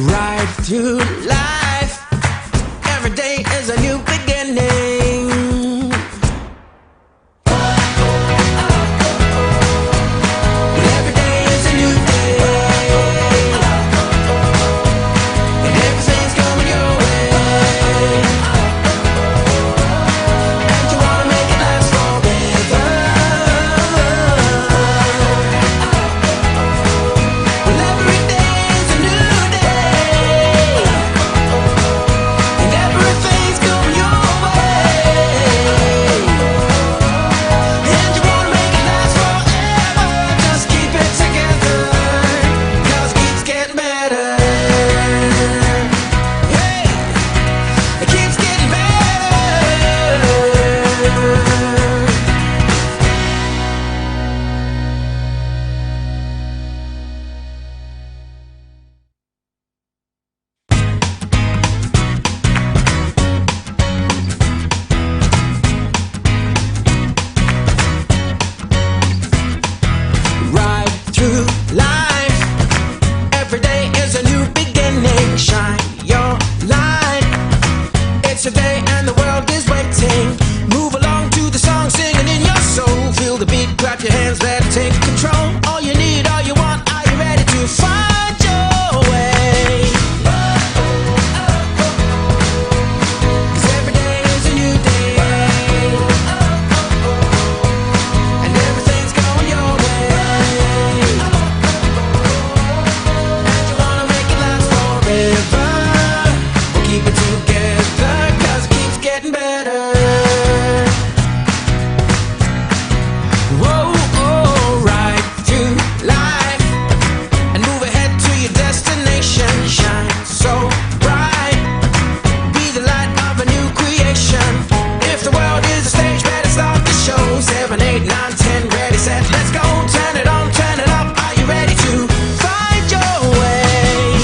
Right through life, every day is a new beginning. Every day is a new day, and everything's coming your way. And you wanna make it last forever. Well, every day is a new day, and everything's coming your way. And you wanna make it last forever. Just keep it together, 'cause it keeps getting better. Hey, it keeps getting better. Right through life, every day is a new beginning. Shine your light, it's a day and the world is waiting. Move along to the song, singing in your soul. Feel the beat, clap your hands, let it take control. All you need, all you want, are you ready to find your way? 'Cause every day is a new day, and everything's going your way. And you wanna make it last forever. We'll keep it together, 'cause it keeps getting better. Whoa, oh, right through life, and move ahead to your destination. Shine so bright, be the light of a new creation. If the world is a stage, better start the show. 7, 8, 9, 10, ready, set, let's go. Turn it on, turn it up. Are you ready to find your way?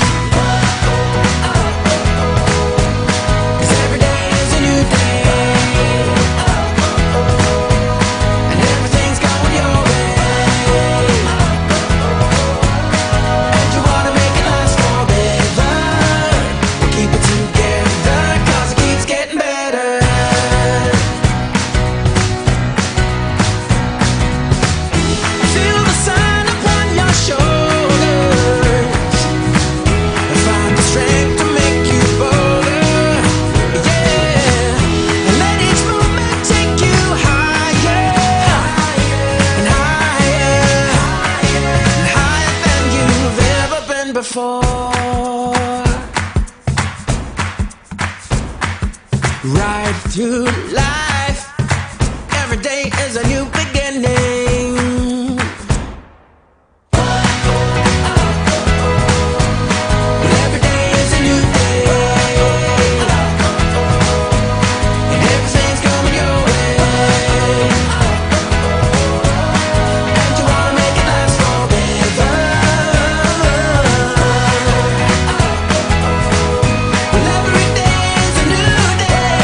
'Cause every day is a new day, and everything's going your way. And you wanna make it last forever. We'll keep it together, 'cause it keeps getting better. Feel the sun upon your shoulders, find the strength to make you bolder. Yeah, and let each moment take you higher and higher and higher than you've ever been before. Right through life, every day is a new beginning. Every day is a new day, and everything's coming your way. And you wanna make it last forever. Well, every day is a new day,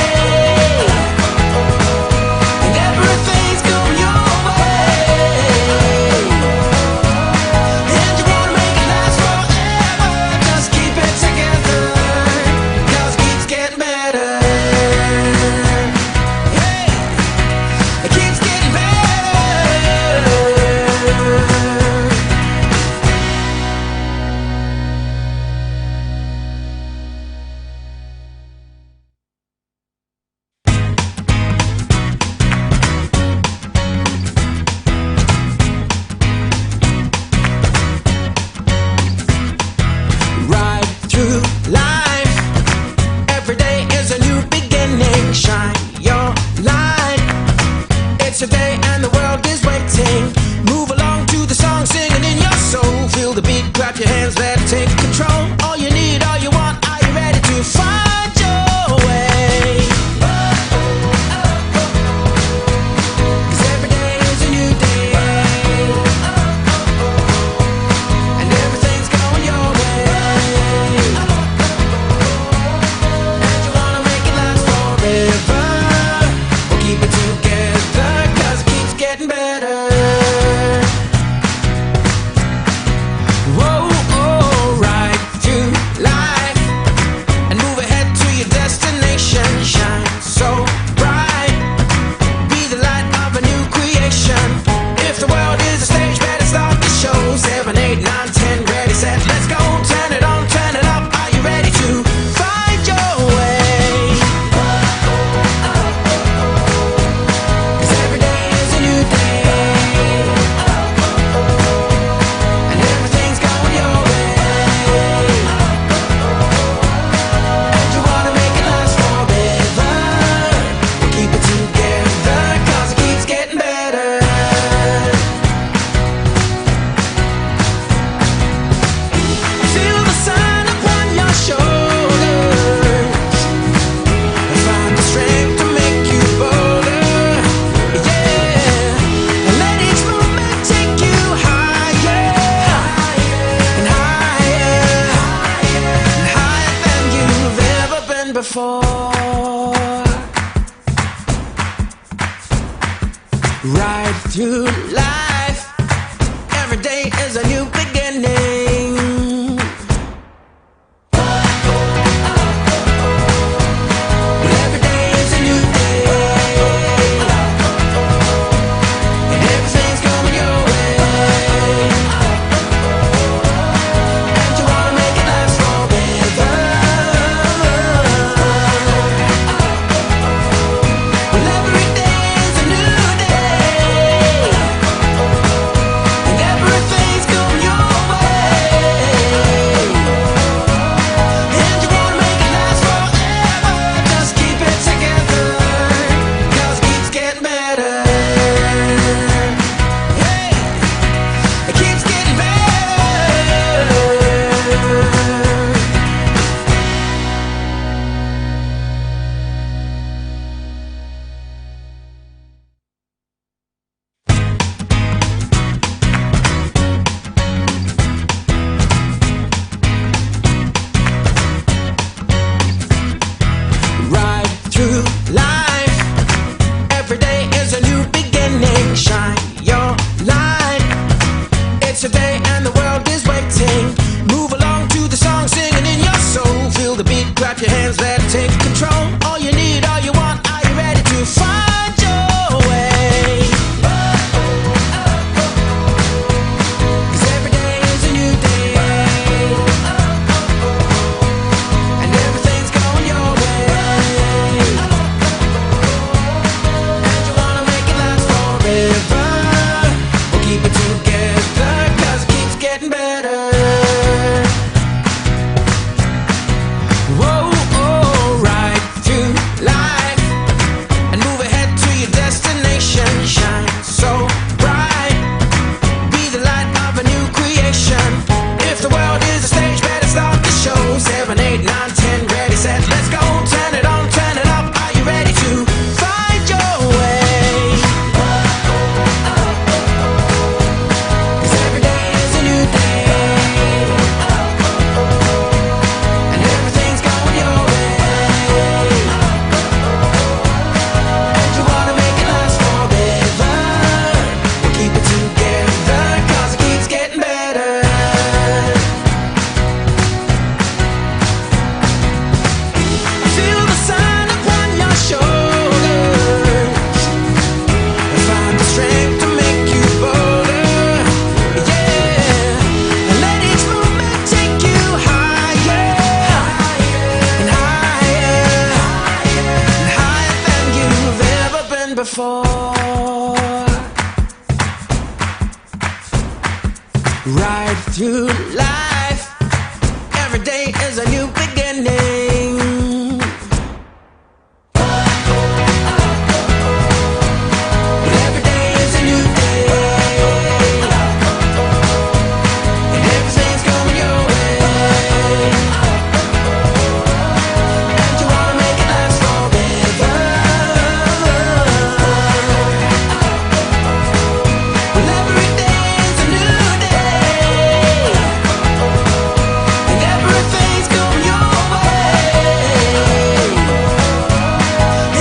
before. Right through life, every day is a new beginning. Every day is a new day, and everything's coming your way. And you wanna make it last forever. Well, every day is a new day, and everything's coming your way. And you wanna make it last forever. Just keep it together, 'cause it keeps getting better. Hey, it keeps getting better. Right through life, every day is a new beginning. Shine your light, it's a day and the world is waiting. Move along to the song, singing in your soul. Feel the beat, clap your hands, let it take control. All you need, all you want, are you ready to find your way? 'Cause every day is a new day, and everything's going your way. And you wanna make it last forever. We'll keep it together, 'cause it keeps getting better. Whoa, oh, right through life, and move ahead to your destination. Shine so bright, be the light of a new creation. If the world is a stage, better start the show. 7, 8, 9, 10, ready, set, let's go. Turn it on, turn it up. Are you ready to find your way? 'Cause every day is a new day, and everything's going your way. And you wanna make it last forever. We'll keep it together, 'cause it keeps getting better. Feel the sun upon your shoulders, and find the strength to make you bolder. Yeah, and let each moment take you higher, and higher, and higher than you've ever been before. Right through life, every day is a new beginning. Every day is a new day, and everything's coming your way. And you wanna make it last forever. Well, every day is a new day, and everything's coming your way.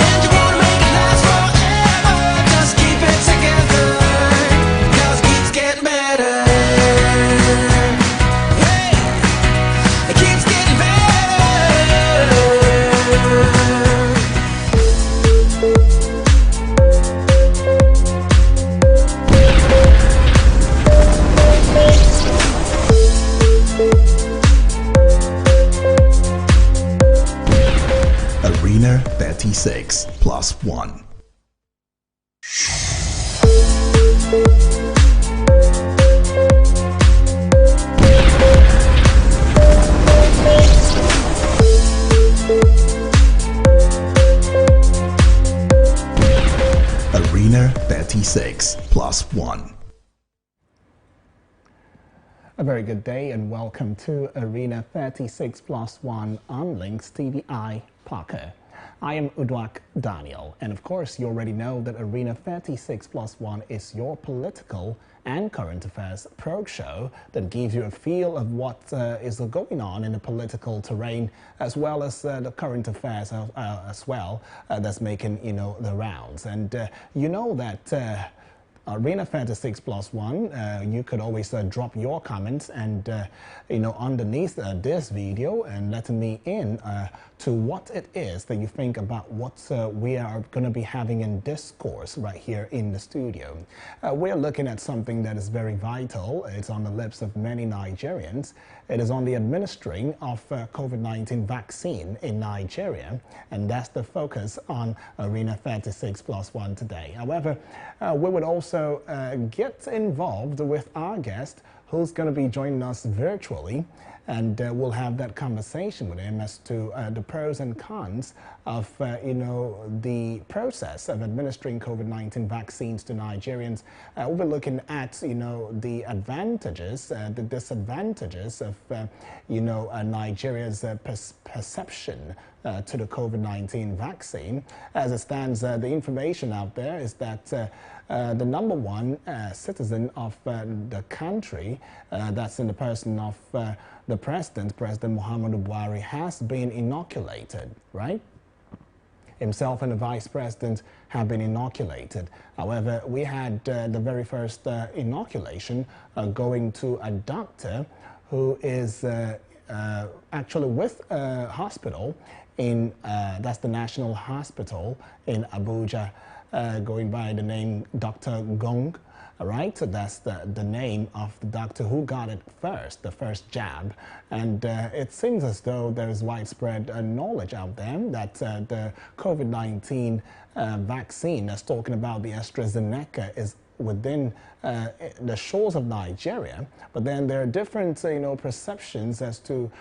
And you wanna make it last forever. Just keep it together, 'cause it keeps getting better. Hey, it keeps getting better. Arena 36 plus 1. Arena 36 plus 1. A very good day and welcome to Arena 36 plus 1 on LINKSTVI Parker. I am Udwak Daniel, and of course you already know that Arena 36+1 is your political and current affairs probe show that gives you a feel of what is going on in the political terrain, as well as the current affairs as well that's making the rounds. And you know that Arena 36+1, you could always drop your comments and underneath this video and letting me in to what it is that you think about what we are going to be having in discourse right here in the studio. We're looking at something that is very vital. It's on the lips of many Nigerians. It is on the administering of COVID-19 vaccine in Nigeria, and that's the focus on Arena 36+1 today. However, we would also get involved with our guest who's going to be joining us virtually, and we'll have that conversation with him as to the pros and cons of the process of administering COVID-19 vaccines to Nigerians. We'll be looking at the advantages, the disadvantages of Nigeria's perception to the COVID-19 vaccine. As it stands, the information out there is that the number one citizen of the country, that's in the person of the President Muhammadu Buhari, has been inoculated, right? Himself and the Vice President have been inoculated. However, we had the very first inoculation going to a doctor who is actually with a hospital in, that's the National Hospital in Abuja, going by the name Dr. Gong. All right, so that's the name of the doctor who got it first, the first jab. And it seems as though there is widespread knowledge out there that the COVID-19 vaccine that's talking about the AstraZeneca is within the shores of Nigeria, but then there are different perceptions as to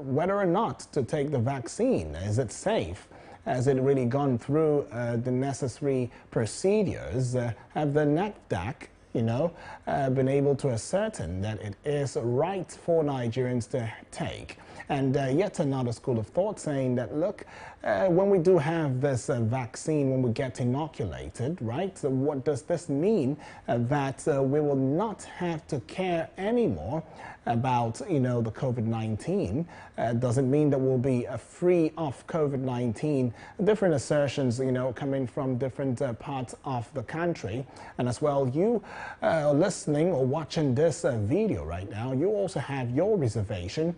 whether or not to take the vaccine. Is it safe? Has it really gone through the necessary procedures? Have the NAFDAC, been able to ascertain that it is right for Nigerians to take? And yet another school of thought saying that, look, when we do have this vaccine, when we get inoculated, right, so what does this mean? That we will not have to care anymore about, the COVID-19. Doesn't mean that we'll be free of COVID-19. Different assertions, coming from different parts of the country. And as well, you listening or watching this video right now, you also have your reservation,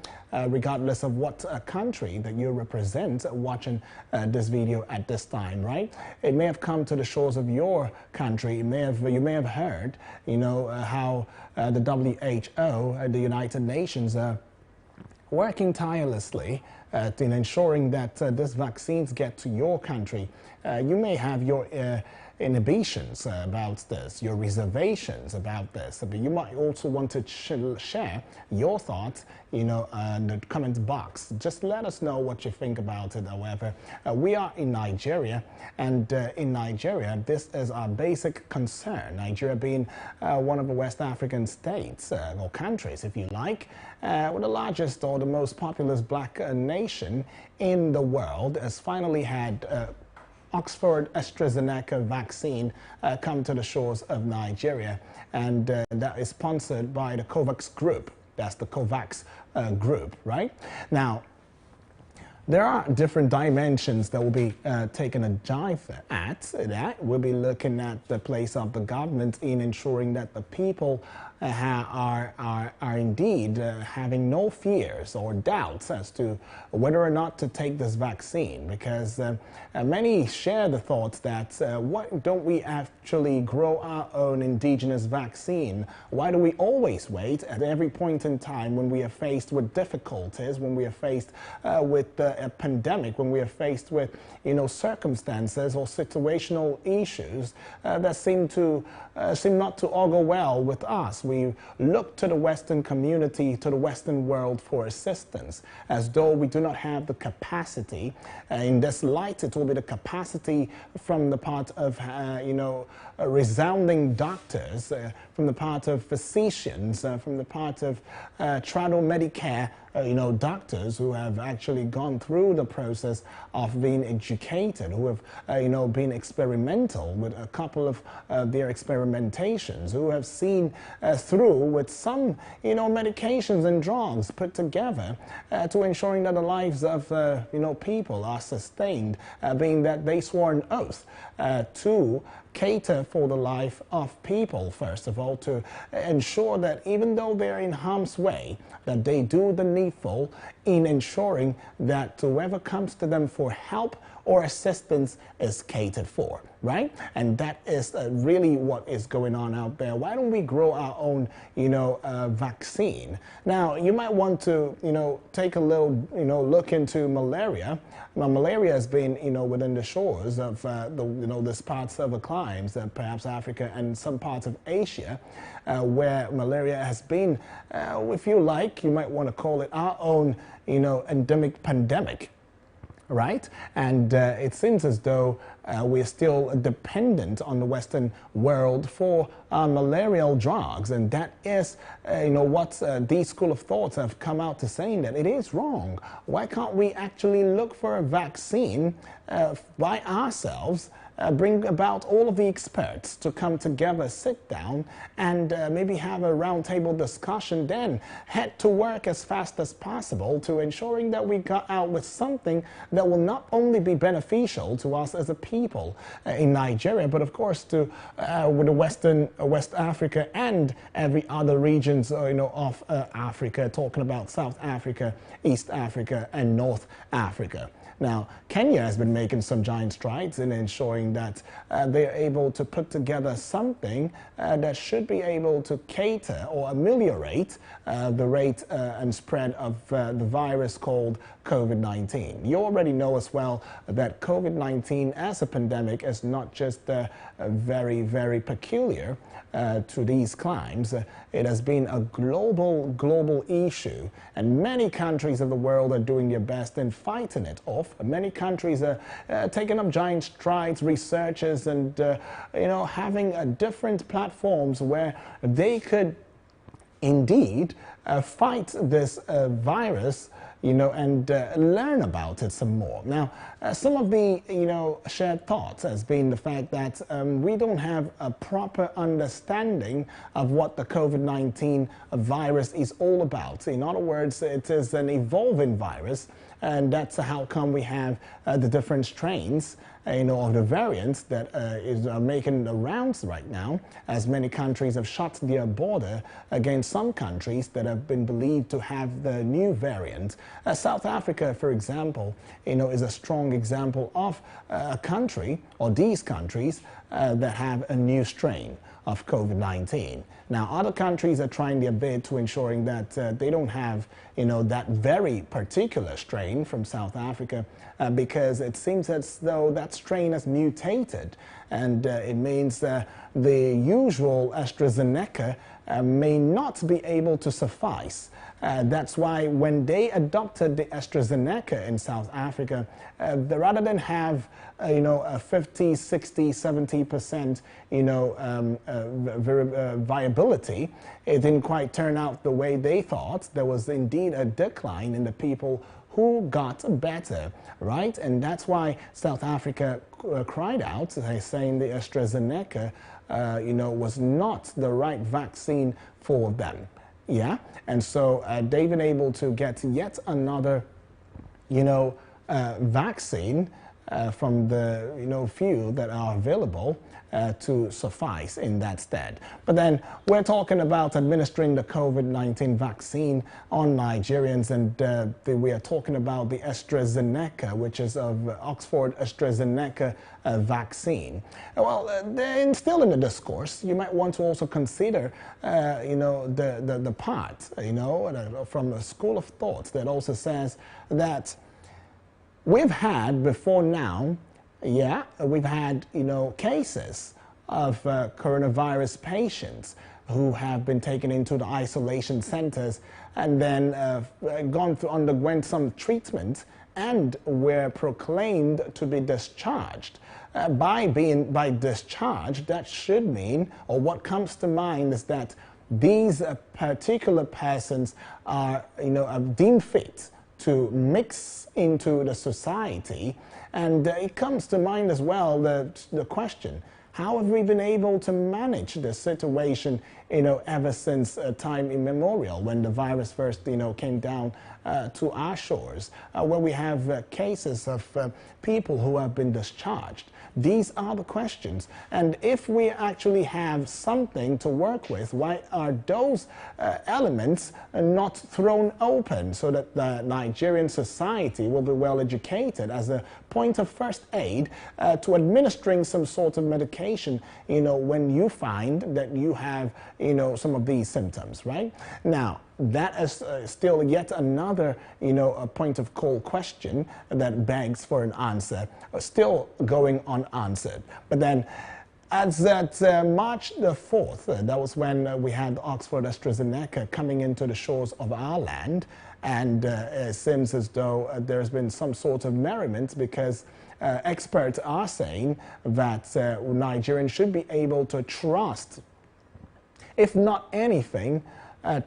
regardless of what country that you represent watching this video at this time, right? It may have come to the shores of your country. You may have heard, how the WHO, the United Nations, are working tirelessly in ensuring that these vaccines get to your country. You may have your inhibitions about this, your reservations about this, but you might also want to share your thoughts, in the comment box. Just let us know what you think about it. However, we are in Nigeria, and in Nigeria, this is our basic concern. Nigeria being one of the West African states, or countries, if you like, with the largest or the most populous black nation in the world, has finally had Oxford AstraZeneca vaccine come to the shores of Nigeria, and that is sponsored by the COVAX group. That's the COVAX group, right? Now, there are different dimensions that will be taken a dive at. That we'll be looking at the place of the government in ensuring that the people are indeed having no fears or doubts as to whether or not to take this vaccine, because many share the thoughts that why don't we actually grow our own indigenous vaccine? Why do we always wait at every point in time when we are faced with difficulties, when we are faced with a pandemic, when we are faced with circumstances or situational issues that seem not to augur well with us? We look to the Western community, to the Western world for assistance, as though we do not have the capacity. In this light, it will be the capacity from the part of, resounding doctors, from the part of physicians, from the part of Trado Medicare doctors who have actually gone through the process of being educated, who have, been experimental with a couple of their experimentations, who have seen through with some, medications and drugs put together to ensuring that the lives of, people are sustained, being that they swore an oath to cater for the life of people, first of all, to ensure that even though they're in harm's way, that they do the needful in ensuring that whoever comes to them for help or assistance is catered for, right? And that is really what is going on out there. Why don't we grow our own, vaccine? Now, you might want to, take a little, look into malaria. Now, malaria has been, within the shores of this parts of the climes, perhaps Africa and some parts of Asia, where malaria has been, if you like, you might want to call it our own, endemic pandemic. Right? And it seems as though we're still dependent on the Western world for malarial drugs. And that is, what these school of thoughts have come out to saying that it is wrong. Why can't we actually look for a vaccine by ourselves, bring about all of the experts to come together, sit down, and maybe have a roundtable discussion, then head to work as fast as possible to ensuring that we got out with something that will not only be beneficial to us as a people in Nigeria, but of course to with the West Africa and every other regions of Africa, talking about South Africa, East Africa, and North Africa. Now, Kenya has been making some giant strides in ensuring that they are able to put together something that should be able to cater or ameliorate the rate and spread of the virus called COVID-19. You already know as well that COVID-19 as a pandemic is not just very, very peculiar to these climes. It has been a global issue, and many countries of the world are doing their best in fighting it off. Many countries are taking up giant strides, researchers, and having different platforms where they could indeed fight this virus, and learn about it some more. Now, some of the, shared thoughts has been the fact that we don't have a proper understanding of what the COVID-19 virus is all about. In other words, it is an evolving virus, and that's how come we have the different strains, of the variants that is making the rounds right now, as many countries have shut their border against some countries that have been believed to have the new variant. South Africa, for example, is a strong example of a country, or these countries, that have a new strain of COVID-19. Now, other countries are trying their bit to ensuring that they don't have, that very particular strain from South Africa, because it seems as though that strain has mutated, and it means the usual AstraZeneca may not be able to suffice. That's why when they adopted the AstraZeneca in South Africa, rather than have a 50, 60, 70% viability, it didn't quite turn out the way they thought. There was indeed a decline in the people who got better, right? And that's why South Africa cried out, saying the AstraZeneca, was not the right vaccine for them. Yeah, and so they've been able to get yet another, vaccine from the few that are available to suffice in that stead. But then we're talking about administering the COVID-19 vaccine on Nigerians, and we are talking about the AstraZeneca, which is of Oxford AstraZeneca vaccine. Well, still in the discourse, you might want to also consider, the part, from a school of thought that also says that we've had before now, we've had, cases of coronavirus patients who have been taken into the isolation centers and then underwent some treatment and were proclaimed to be discharged. By discharge, that should mean, or what comes to mind is that these particular persons are, are deemed fit to mix into the society. And it comes to mind as well the question, how have we been able to manage the situation, ever since time immemorial, when the virus first, came down to our shores, where we have cases of people who have been discharged? These are the questions. And if we actually have something to work with, why are those elements not thrown open so that the Nigerian society will be well educated as a point of first aid to administering some sort of medication, when you find that you have, some of these symptoms, right? Now, that is still yet another, a point of cold question that begs for an answer, still going unanswered. But then, as at March the 4th, that was when we had Oxford AstraZeneca coming into the shores of our land, and it seems as though there's been some sort of merriment, because experts are saying that Nigerians should be able to trust, if not anything,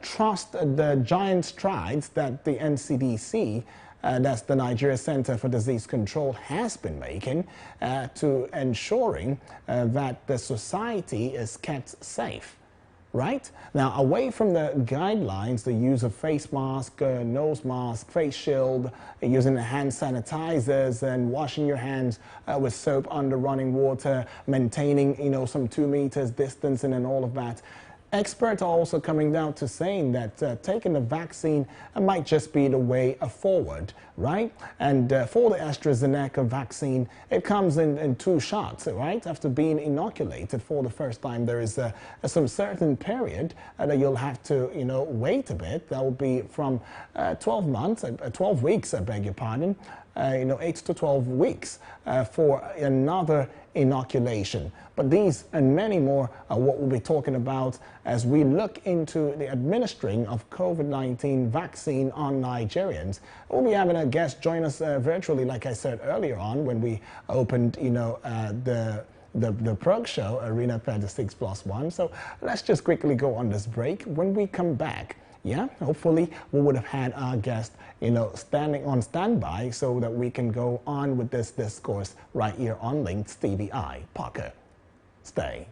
trust the giant strides that the NCDC, that's the Nigeria Center for Disease Control, has been making to ensuring that the society is kept safe. Right? Now, away from the guidelines, the use of face mask, nose mask, face shield, using the hand sanitizers, and washing your hands with soap under running water, maintaining, some 2 meters distancing and all of that, experts are also coming down to saying that taking the vaccine might just be the way forward, right? And for the AstraZeneca vaccine, it comes in 2 shots, right? After being inoculated for the first time, there is some certain period that you'll have to, wait a bit. That will be from 12 weeks, I beg your pardon, 8 to 12 weeks for another inoculation. But these and many more are what we'll be talking about as we look into the administering of COVID-19 vaccine on Nigerians. We'll be having a guest join us virtually, like I said earlier on when we opened, the prog show, Arena 36+1. So let's just quickly go on this break. When we come back, hopefully we would have had our guest, standing on standby so that we can go on with this discourse right here on LINKSTVI. Parker, stay.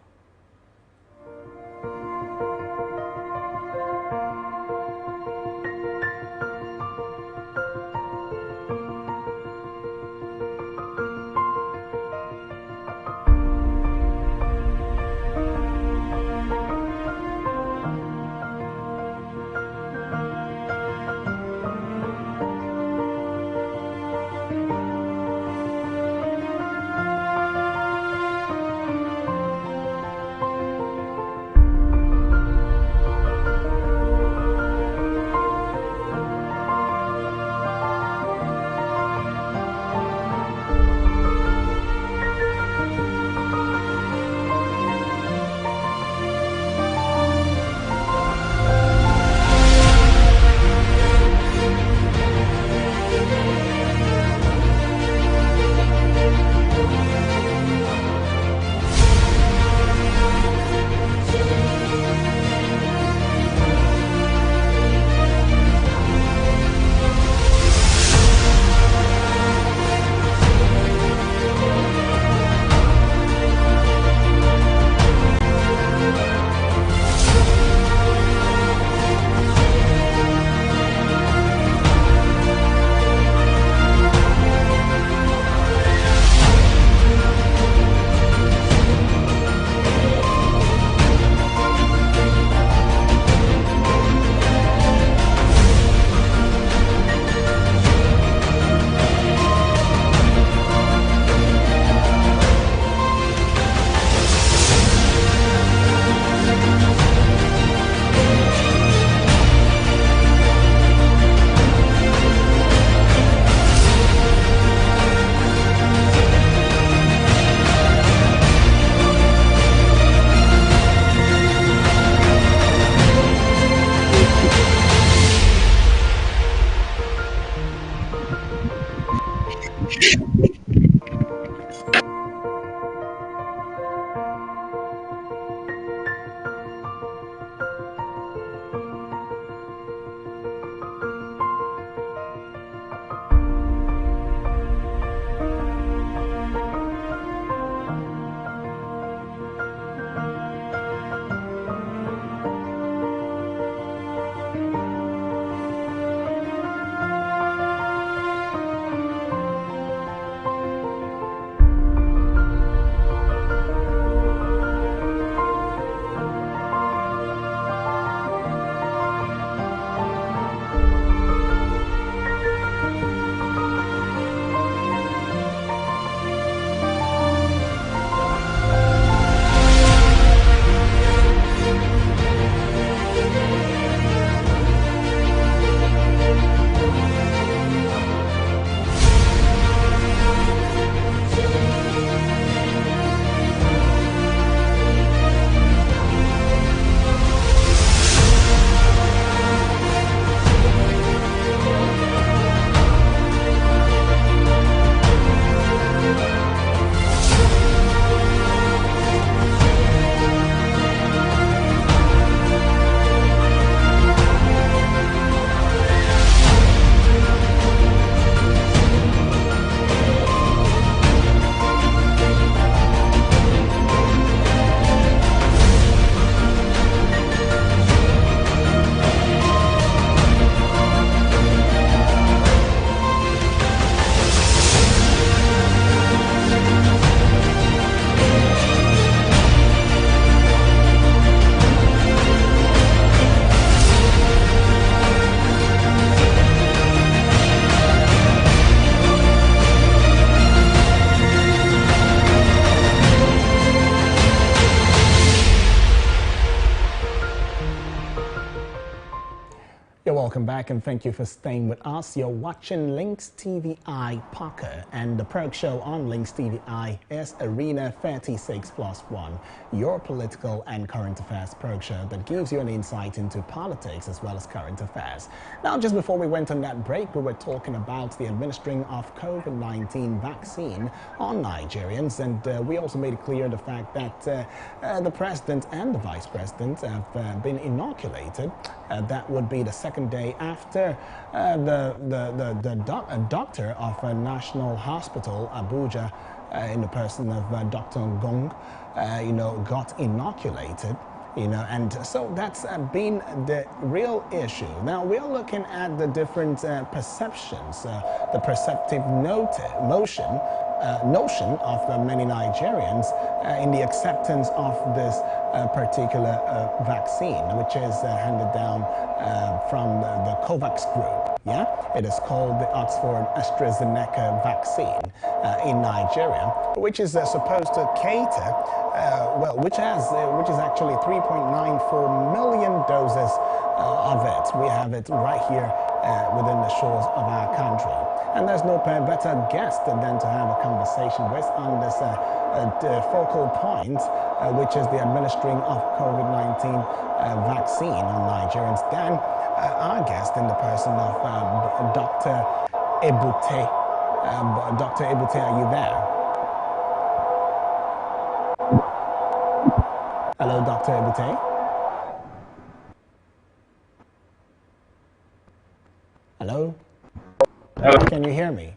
Welcome back and thank you for staying with us. You're watching Links TVI Poker, and the perk show on Links TVI is Arena 36 Plus 1, your political and current affairs perk show that gives you an insight into politics as well as current affairs. Now, just before we went on that break, we were talking about the administering of COVID-19 vaccine on Nigerians, and we also made it clear the fact that the president and the vice president have been inoculated. That would be the second day after the doctor of a national hospital, Abuja, in the person of Dr. Ngong, got inoculated. And so that's been the real issue. Now we're looking at the different perceptions, the perceptive notion of many Nigerians in the acceptance of this particular vaccine, which is handed down from the COVAX group. Yeah, it is called the Oxford AstraZeneca vaccine in Nigeria, which is supposed to cater, which is actually 3.94 million doses of it. We have it right here within the shores of our country. And there's no better guest than to have a conversation with on this focal point, which is the administering of COVID-19 vaccine on Nigerians, than our guest in the person of Dr. Ebute. Dr. Ebute, are you there? Hello, Dr. Ebute. Hello? Hello. Can you hear me?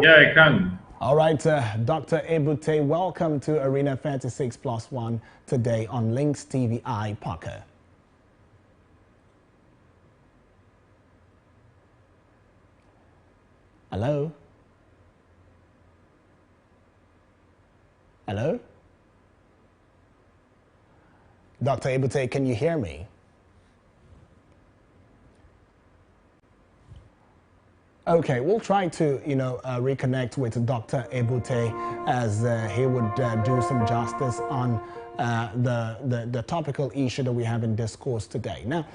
Yeah, I can. All right, Dr. Ebute, welcome to Arena 36 Plus 1 today on Links TVI Poker. Hello? Hello? Dr. Ebute, can you hear me? Okay, we'll try to, reconnect with Dr. Ebute as he would do some justice on the topical issue that we have in discourse today. Now,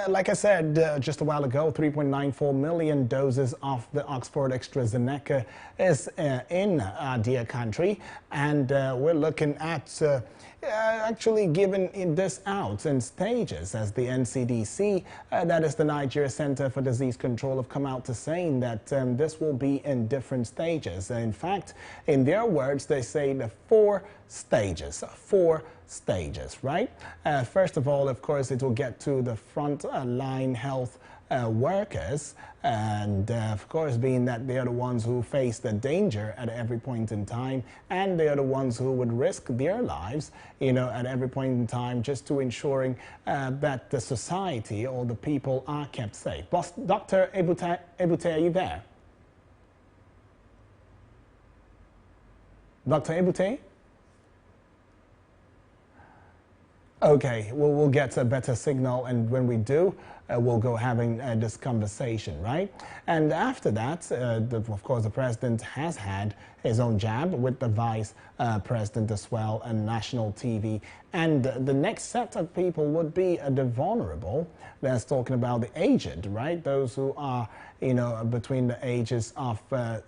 like I said just a while ago, 3.94 million doses of the Oxford AstraZeneca is in our dear country, and we're looking at actually giving this out in stages, as the NCDC, that is the Nigeria Center for Disease Control, have come out to saying that this will be in different stages. In fact, in their words, they say the four stages, right? First of all, of course, it will get to the front line health workers, and of course, being that they are the ones who face the danger at every point in time, and they are the ones who would risk their lives, at every point in time, just to ensuring that the society or the people are kept safe. Dr. Ebute, are you there? Dr. Ebute? Okay, well, we'll get a better signal, and when we do, we'll go having this conversation, right? And after that, of course, the president has had his own jab with the vice president as well, and national TV. And the next set of people would be the vulnerable. That's talking about the aged, right? Those who are, between the ages of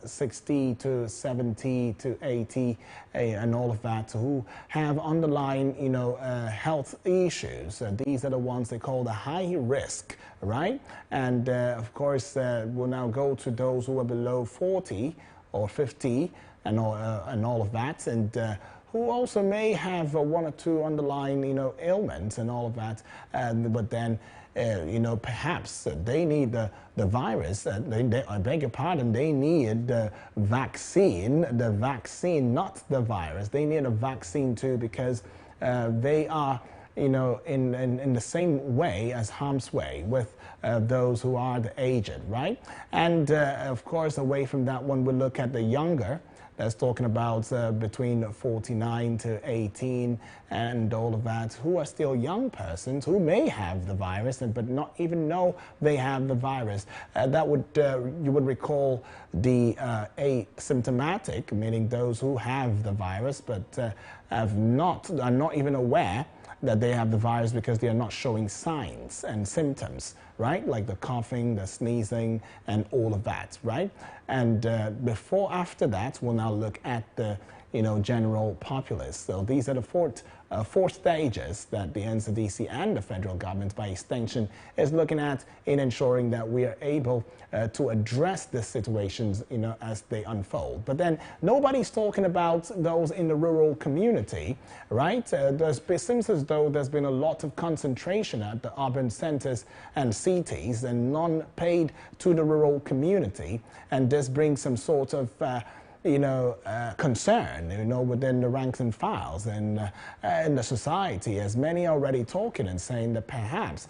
60 to 70 to 80 and all of that, who have underlying, health issues. These are the ones they call the high risk, right? And of course, we'll now go to those who are below 40 or 50 and all of that, and who also may have one or two underlying, ailments and all of that, but then, perhaps they need the virus. I beg your pardon, they need the vaccine, not the virus. They need a vaccine too, because they are, in the same way as harm's way with those who are the aged, right? And of course, away from that one, we look at the younger. That's talking about between 49 to 18 and all of that, who are still young persons who may have the virus but not even know they have the virus. That would, you would recall the asymptomatic, meaning those who have the virus but are not even aware that they have the virus because they are not showing signs and symptoms, right? Like the coughing, the sneezing, and all of that, right? And after that, we'll now look at the general populace. So these are the four stages that the NCDC and the federal government, by extension, is looking at in ensuring that we are able to address the situations, as they unfold. But then nobody's talking about those in the rural community, right? It seems as though there's been a lot of concentration at the urban centers and cities and none paid to the rural community. And this brings some sort of concern, within the ranks and files and in the society, as many are already talking and saying that perhaps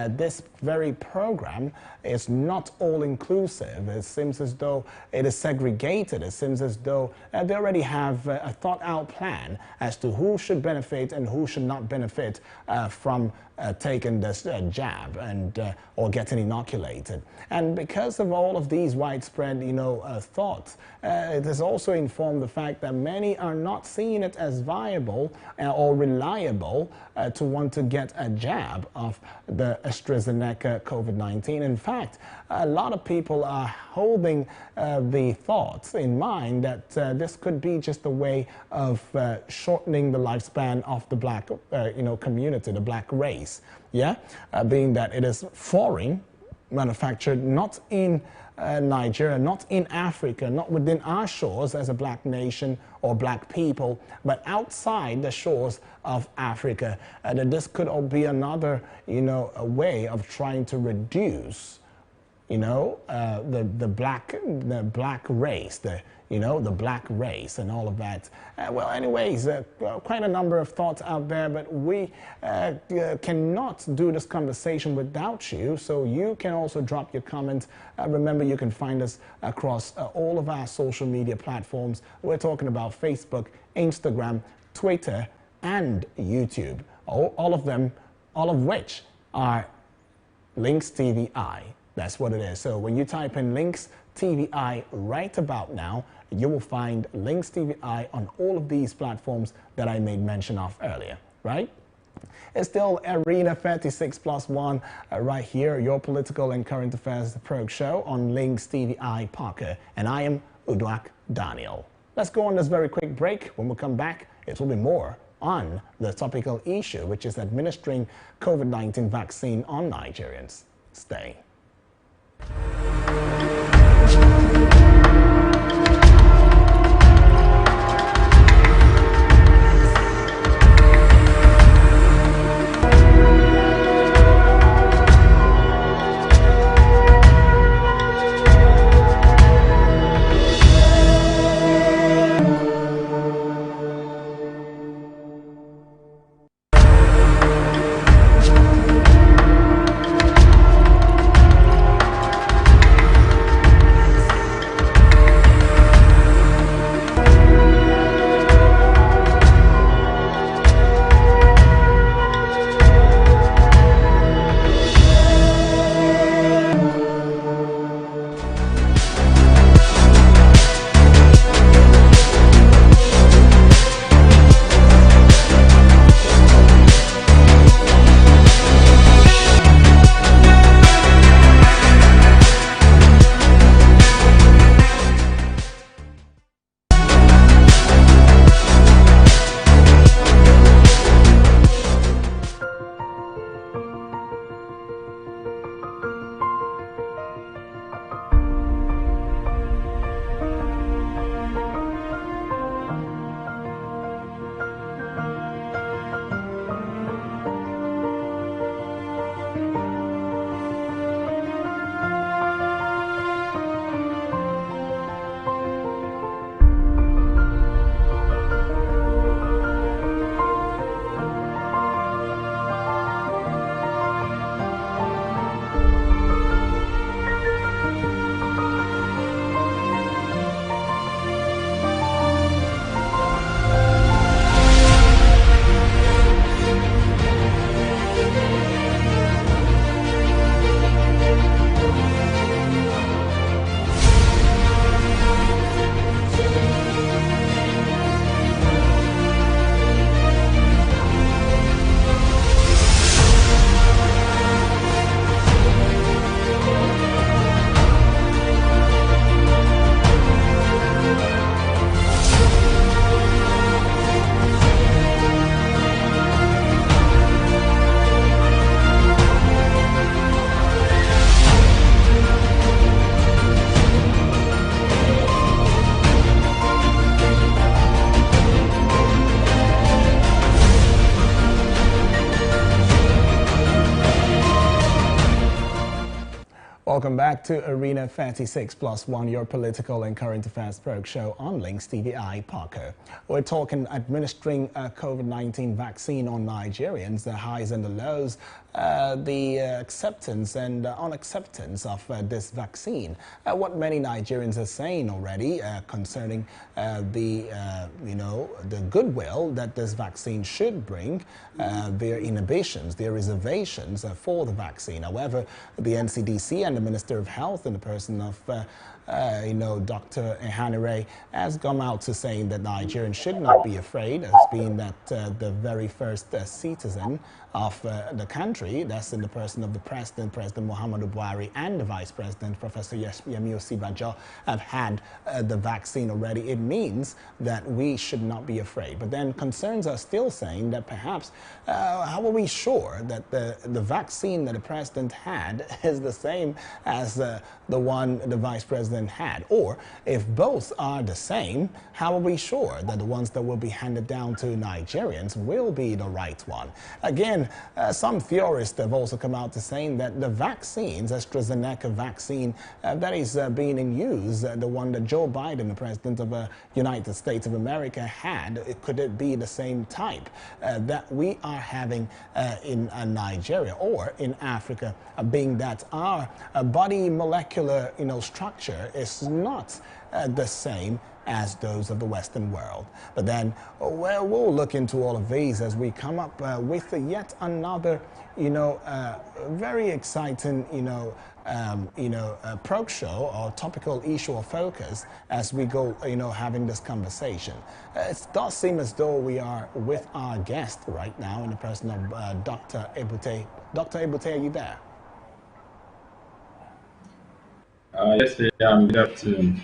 this very program is not all-inclusive. It seems as though it is segregated. It seems as though they already have a thought-out plan as to who should benefit and who should not benefit from taking this jab and or getting inoculated. And because of all of these widespread, thoughts, it has also informed the fact that many are not seeing it as viable or reliable to want to get a jab of the AstraZeneca COVID-19. In fact, a lot of people are holding the thoughts in mind that this could be just a way of shortening the lifespan of the black, community, the black race. Yeah, being that it is foreign, manufactured not in Nigeria, not in Africa, not within our shores as a black nation or black people, but outside the shores of Africa. That this could all be another, a way of trying to reduce, the black race, the black race and all of that. Well, anyways, quite a number of thoughts out there, but we cannot do this conversation without you, so you can also drop your comments. Remember, you can find us across all of our social media platforms. We're talking about Facebook, Instagram, Twitter, and YouTube. All of which are LINKSTVI. That's what it is. So when you type in LINKSTVI right about now, you will find LINKSTVI on all of these platforms that I made mention of earlier, right? It's still Arena 36+1 right here, your political and current affairs probe show on LINKSTVI Parker, and I am Udwak Daniel. Let's go on this very quick break. When we come back, it will be more on the topical issue, which is administering COVID-19 vaccine on Nigerians. Stay. Welcome back to Arena 36 plus 1, your political and current affairs probe show on LINKSTVI Parker. We're talking administering COVID-19 vaccine on Nigerians, the highs and the lows, the acceptance and unacceptance of this vaccine. What many Nigerians are saying already concerning the goodwill that this vaccine should bring, their inhibitions, their reservations for the vaccine. However, the NCDC and the Minister of Health in the person of Dr. Ehanire has come out to saying that Nigerians should not be afraid, as being that the very first citizen of the country, that's in the person of the President Muhammadu Buhari, and the Vice President, Professor Yemi Osinbajo, have had the vaccine already. It means that we should not be afraid. But then concerns are still saying that perhaps, how are we sure that the vaccine that the President had is the same as the one the Vice President had? Or if both are the same, how are we sure that the ones that will be handed down to Nigerians will be the right one? Again, some theorists have also come out to saying that the vaccines, AstraZeneca vaccine that is being in use, the one that Joe Biden, the President of the United States of America, had, could it be the same type that we are having in Nigeria or in Africa, being that our body molecular structure is not the same as those of the Western world. But then we'll look into all of these as we come up with yet another very exciting probe show or topical issue of focus as we go having this conversation. It does seem as though we are with our guest right now in the person of Dr. Ebute. Dr. Ebute, are you there? Yes, good afternoon.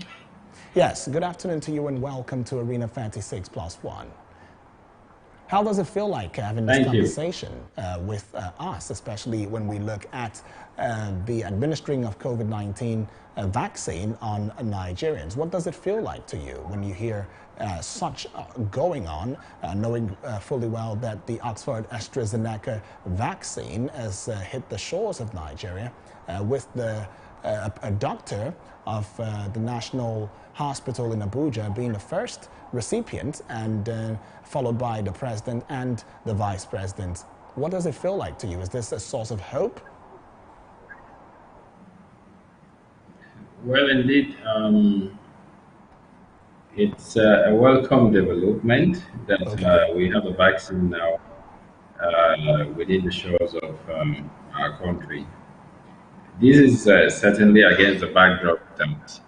Yes, good afternoon to you and welcome to Arena 36 plus 1. How does it feel like having this conversation with us, especially when we look at the administering of COVID-19 vaccine on Nigerians? What does it feel like to you when you hear such going on, knowing fully well that the Oxford AstraZeneca vaccine has hit the shores of Nigeria with a doctor of the National Hospital in Abuja being the first recipient, and followed by the President and the Vice President? What does it feel like to you? Is this a source of hope? Well, indeed, it's a welcome development that we have a vaccine now within the shores of our country. This is certainly against the backdrop that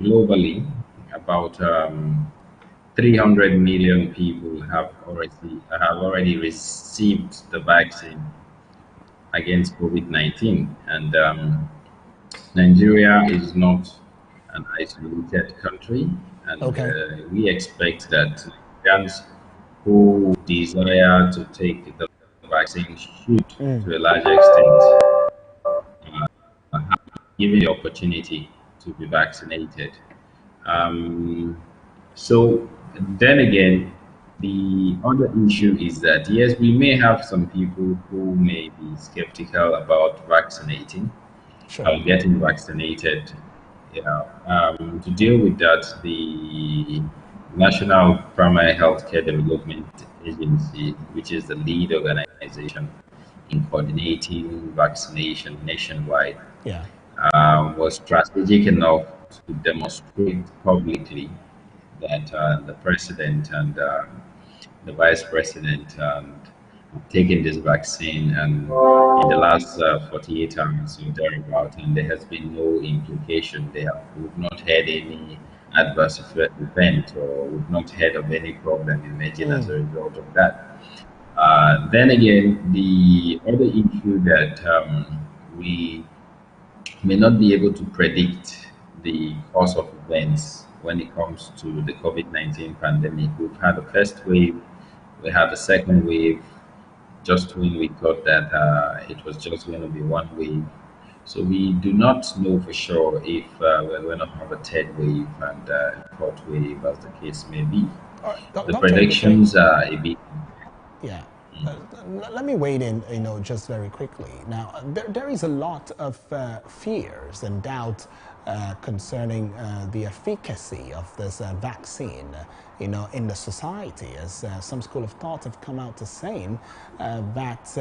globally about 300 million people have already received the vaccine against COVID-19, and Nigeria is not an isolated country, and we expect that Nigerians who desire to take the vaccine should, to a large extent, given the opportunity to be vaccinated. So then again, the other issue is that yes, we may have some people who may be skeptical about vaccinating, getting vaccinated. To deal with that, the National Primary Healthcare Development Agency, which is the lead organization in coordinating vaccination nationwide, was strategic enough to demonstrate publicly that the President and the Vice President have taken this vaccine, and in the last 48 hours or thereabout, and there has been no implication. We've not had any adverse event, or we've not heard of any problem emerging as a result of that. Then again, the other issue that we may not be able to predict the course of events when it comes to the COVID-19 pandemic. We've had the first wave, we had the second wave, just when we thought that it was just going to be one wave. So we do not know for sure if we're going to have a third wave and a fourth wave, as the case may be. The predictions are a bit... Let me wade in, just very quickly. Now, there is a lot of fears and doubt concerning the efficacy of this vaccine, in the society, as some school of thought have come out to saying that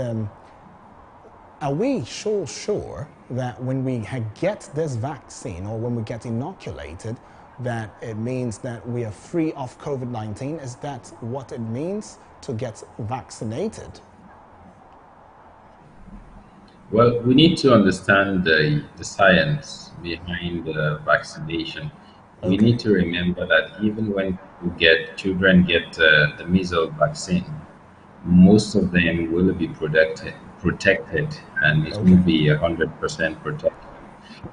are we sure that when we get this vaccine or when we get inoculated, that it means that we are free of COVID-19? Is that what it means to get vaccinated? Well, we need to understand the science behind the vaccination. We Okay. need to remember that even when children get the measles vaccine, most of them will be protected, and it Okay. won't be 100% protected.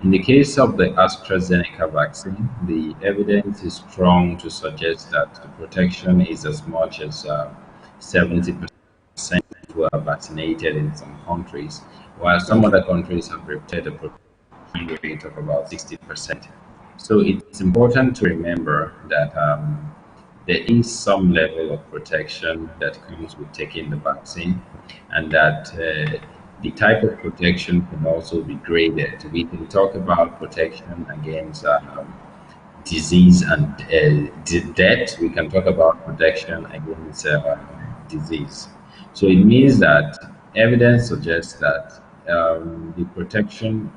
In the case of the AstraZeneca vaccine, the evidence is strong to suggest that the protection is as much as 70% who are vaccinated in some countries, while some Okay. other countries have reported a protection rate of about 60%. So it's important to remember that there is some level of protection that comes with taking the vaccine, and that the type of protection can also be graded. We can talk about protection against disease and death. We can talk about protection against disease. So it means that evidence suggests that the protection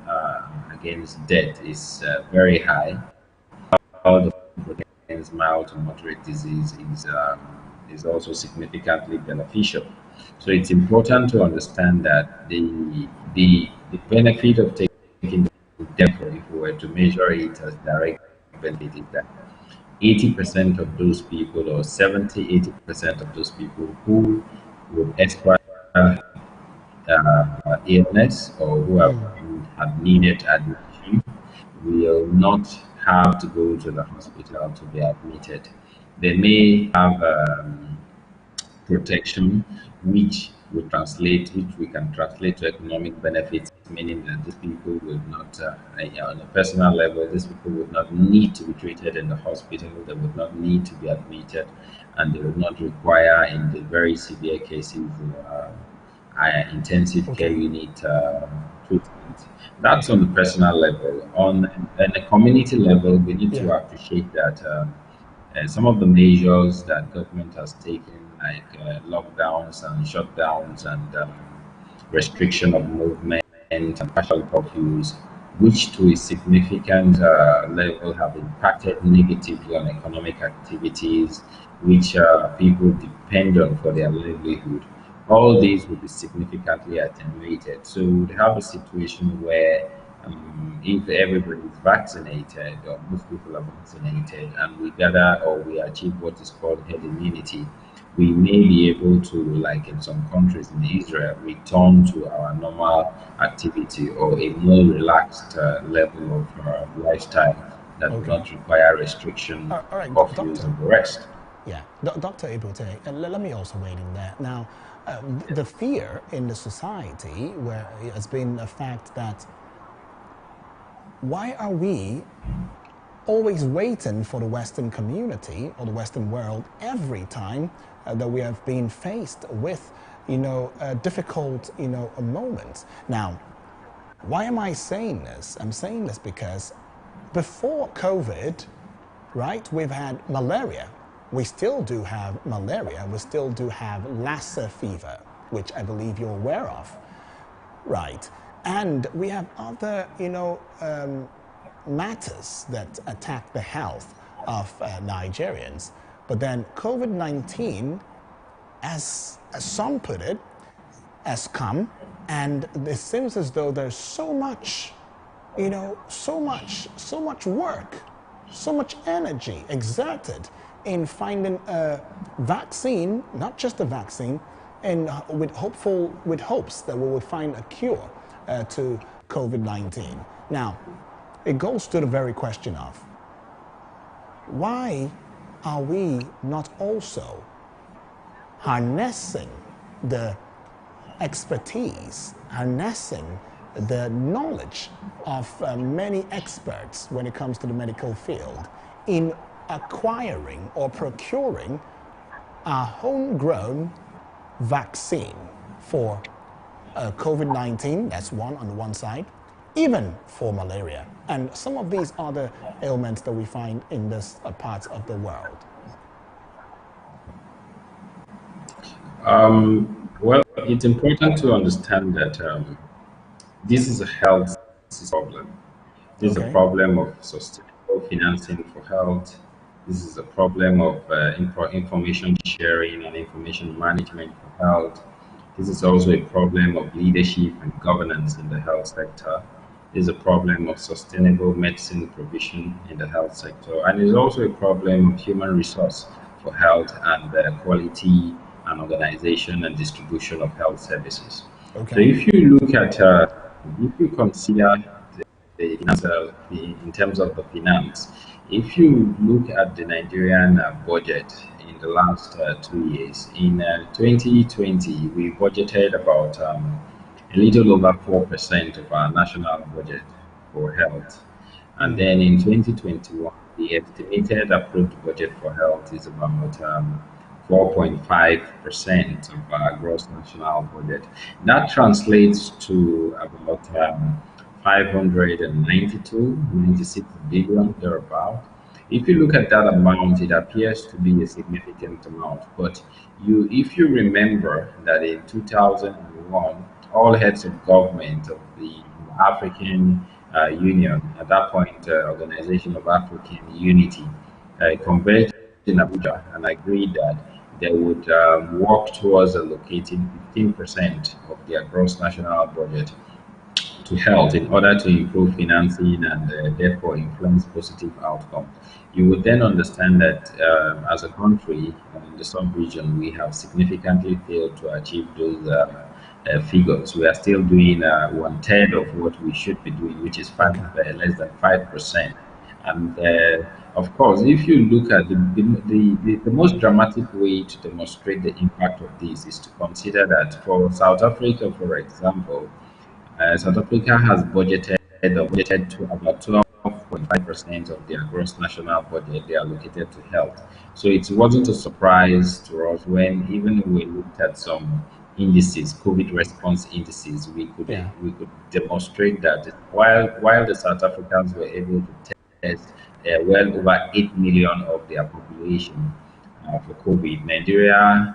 against death is very high, while the protection against mild to moderate disease is also significantly beneficial. So it's important to understand that the benefit of taking the death, if we were to measure it as direct benefit, is that 80% of those people, or 70-80% of those people who would expire illness or who have needed admission will not have to go to the hospital to be admitted. They may have protection, which we can translate to economic benefits, meaning that these people will not, on a personal level, these people would not need to be treated in the hospital, they would not need to be admitted, and they would not require, in the very severe cases, intensive care Okay. unit treatment. That's on the personal level. On a community level, we need Yeah. to appreciate that some of the measures that government has taken, like lockdowns and shutdowns and restriction of movement and partial curfews, which to a significant level have impacted negatively on economic activities, which people depend on for their livelihood. All these will be significantly attenuated. So we would have a situation where if everybody is vaccinated, or most people are vaccinated, and we gather or we achieve what is called herd immunity, we may be able to, like in some countries in Israel, return to our normal activity or a more relaxed level of lifestyle that will Okay. not require restriction, All right, curfews, doctor. and the rest. Yeah, Dr. Ibute, let me also weigh in there. Now, the fear in the society where it has been a fact that why are we always waiting for the Western community or the Western world every time that we have been faced with, difficult, moments. Now, why am I saying this? I'm saying this because before COVID, right, we've had malaria. We still do have malaria. We still do have Lassa fever, which I believe you're aware of, right? And we have other, matters that attack the health of Nigerians. But then COVID-19, as some put it, has come, and it seems as though there's so much, so much work, so much energy exerted in finding a vaccine, not just a vaccine, and with hopes that we will find a cure to COVID-19. Now, it goes to the very question of why are we not also harnessing the expertise, harnessing the knowledge of many experts when it comes to the medical field in acquiring or procuring a homegrown vaccine for COVID-19, that's one on the one side, even for malaria, and some of these other ailments that we find in this parts of the world? Well, it's important to understand that this is a health problem. This is a Okay. problem of sustainable financing for health. This is a problem of information sharing and information management for health. This is also a problem of leadership and governance in the health sector. This is a problem of sustainable medicine provision in the health sector. And it's also a problem of human resource for health and quality and organization and distribution of health services. So Okay. if you look at, if you consider the finance, in terms of the finance. If you look at the Nigerian budget in the last 2 years, in 2020, we budgeted about a little over 4% of our national budget for health. And then in 2021, the estimated approved budget for health is about 4.5% of our gross national budget. That translates to about 592, 96 billion thereabout. If you look at that amount, it appears to be a significant amount. But if you remember that in 2001, all heads of government of the African Union, at that point, Organization of African Unity, converged in Abuja and agreed that they would work towards allocating 15% of their gross national budget to health in order to improve financing and therefore influence positive outcomes. You would then understand that as a country in the sub-region, we have significantly failed to achieve those figures. We are still doing one third of what we should be doing, which is less than 5%. And of course, if you look at the most dramatic way to demonstrate the impact of this is to consider that for South Africa, for example, South Africa has budgeted to about 12.5% of their gross national budget they allocated to health. So it wasn't a surprise to us when even we looked at some indices, COVID response indices, Yeah. we could demonstrate that while the South Africans were able to test well over 8 million of their population for COVID. Nigeria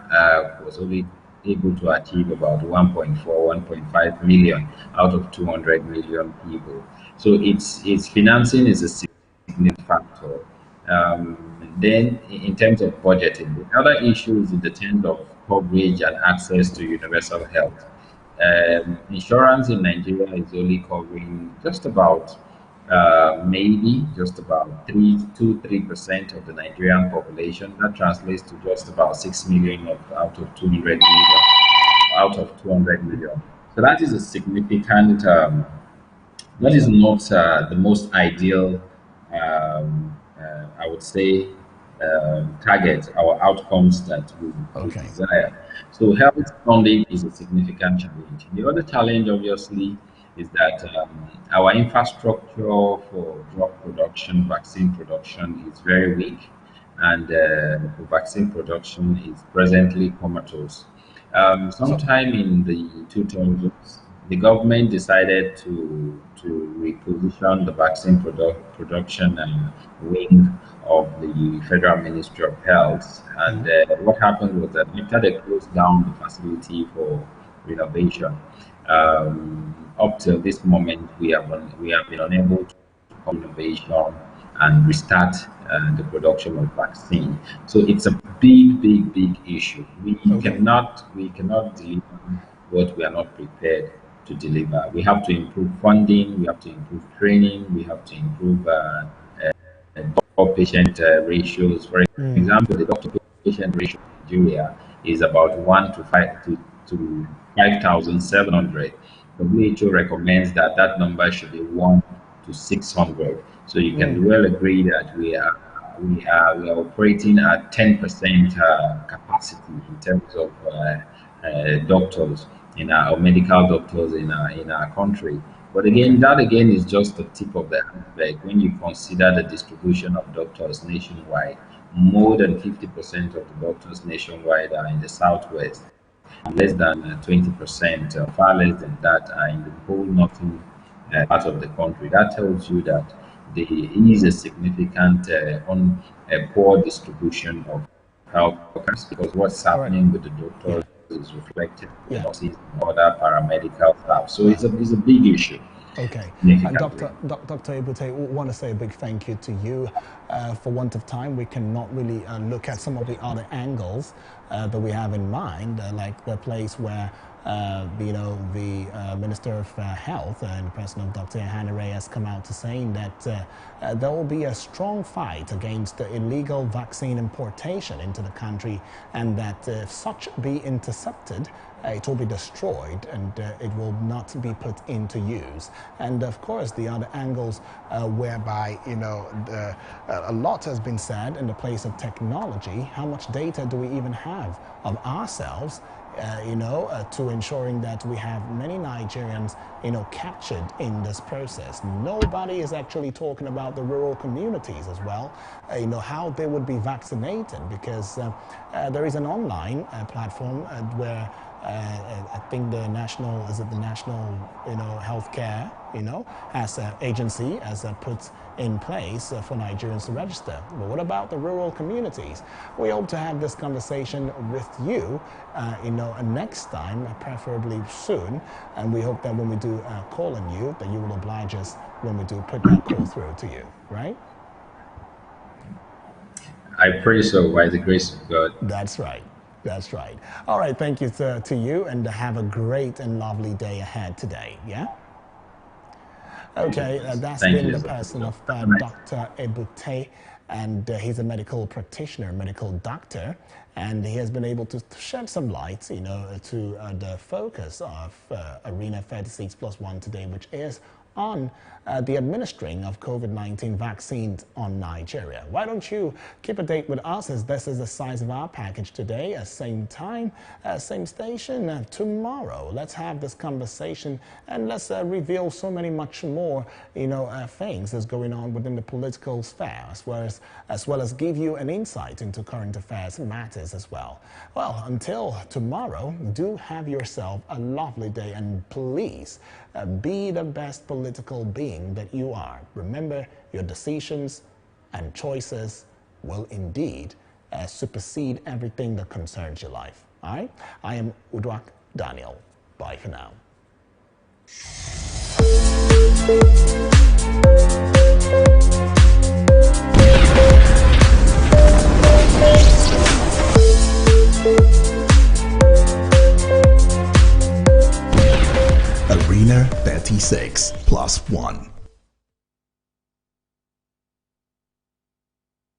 was only able to achieve about 1.4, 1.5 million out of 200 million people. So its financing is a significant factor. Then, in terms of budgeting, the other issue is in the terms of coverage and access to universal health. Insurance in Nigeria is only covering just about maybe just about 3% of the Nigerian population. That translates to just about 6 million out of 200 million. Out of 200 million. So that is a significant. That is not the most ideal. I would say target our outcomes that we Okay. desire. So health funding is a significant challenge. The other challenge, obviously, is that our infrastructure for drug production, vaccine production is very weak, and the vaccine production is presently comatose. So, Sometime in the 2000s, the government decided to reposition the vaccine production wing of the Federal Ministry of Health. And what happened was that after they closed down the facility for renovation, up till this moment, we have been unable to innovation and restart the production of vaccine. So it's a big issue. okay. We cannot deliver what we are not prepared to deliver. We have to improve funding. We have to improve training. We have to improve doctor-patient ratios. For example, the doctor-patient ratio in Nigeria is about 1 to 5,700. WHO recommends that that number should be 1 to 600. So you can well agree that we are operating at 10% capacity in terms of doctors in our or medical doctors in our country. But again, Okay. that again is just the tip of the iceberg when you consider the distribution of doctors nationwide. More than 50% of the doctors nationwide are in the southwest. less than 20%, far less than that, are in the whole northern part of the country. That tells you that there is a significant poor distribution of health workers, because what's All right. happening with the Yeah. doctors is reflected in the Yeah. nurses and other paramedical staff. So it's a big issue. Okay. Significantly. Dr. Ebute, we want to say a big thank you to you. For want of time, we cannot really look at some of the other angles that we have in mind, like the place where the Minister of Health in the person of Dr. Hanare has come out to saying that there will be a strong fight against the illegal vaccine importation into the country, and that if such be intercepted, it will be destroyed and it will not be put into use. And of course, the other angles whereby, a lot has been said in the place of technology. How much data do we even have of ourselves, to ensuring that we have many Nigerians, captured in this process? Nobody is actually talking about the rural communities as well, how they would be vaccinated, because there is an online platform where I think the national healthcare as an agency has put in place for Nigerians to register. But what about the rural communities? We hope to have this conversation with you next time, preferably soon, and we hope that when we do call on you, that you will oblige us when we do put that call through to you, right? I pray so, by the grace of God. That's right. That's right. All right. Thank you to you, and have a great and lovely day ahead today. Yeah? Okay. That's been the person of Dr. Ebute, and he's a medical practitioner, medical doctor, and he has been able to shed some light, to the focus of Arena 36+1 today, which is on the administering of COVID-19 vaccines on Nigeria. Why don't you keep a date with us, as this is the size of our package today, same time, same station, tomorrow. Let's have this conversation, and let's reveal so many much more, things that's going on within the political sphere, as well as give you an insight into current affairs matters as well. Well, until tomorrow, do have yourself a lovely day, and please be the best political being that you are. Remember, your decisions and choices will indeed supersede everything that concerns your life. All right? I am Udwak Daniel. Bye for now. Arena 36+1.